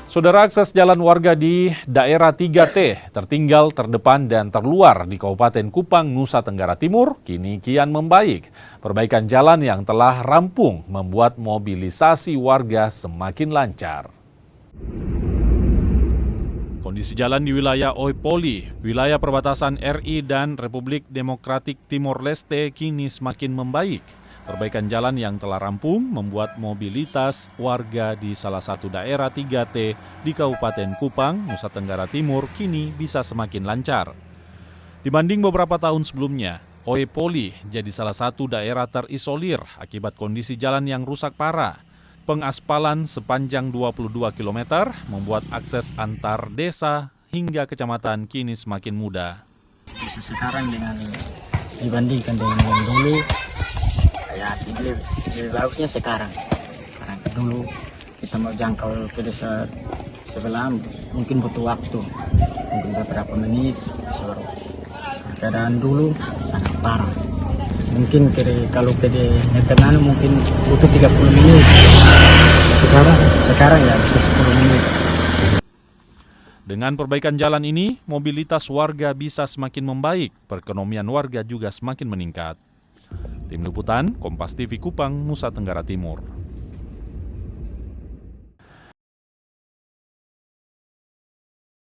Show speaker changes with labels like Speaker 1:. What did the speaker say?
Speaker 1: Saudara, akses jalan warga di daerah 3T tertinggal, terdepan, dan terluar di Kabupaten Kupang, Nusa Tenggara Timur kini kian membaik. Perbaikan jalan yang telah rampung membuat mobilisasi warga semakin lancar. Kondisi jalan di wilayah Oepoli, wilayah perbatasan RI dan Republik Demokratik Timor Leste kini semakin membaik. Perbaikan jalan yang telah rampung membuat mobilitas warga di salah satu daerah 3T di Kabupaten Kupang, Nusa Tenggara Timur kini bisa semakin lancar. Dibanding beberapa tahun sebelumnya, Oepoli jadi salah satu daerah terisolir akibat kondisi jalan yang rusak parah. Pengaspalan sepanjang 22 km membuat akses antar desa hingga kecamatan kini semakin mudah.
Speaker 2: Sekarang dibandingkan dengan yang dulu, ya lebih bagusnya sekarang. Karena dulu kita mau jangkau ke desa sebelah mungkin butuh waktu, mungkin beberapa menit. Keadaan dulu sangat parah. Mungkin kalau ke Eternano mungkin butuh 30 menit. Sekarang ya bisa 10 menit.
Speaker 1: Dengan perbaikan jalan ini, mobilitas warga bisa semakin membaik, perekonomian warga juga semakin meningkat. Tim Liputan, Kompas TV Kupang, Nusa Tenggara Timur.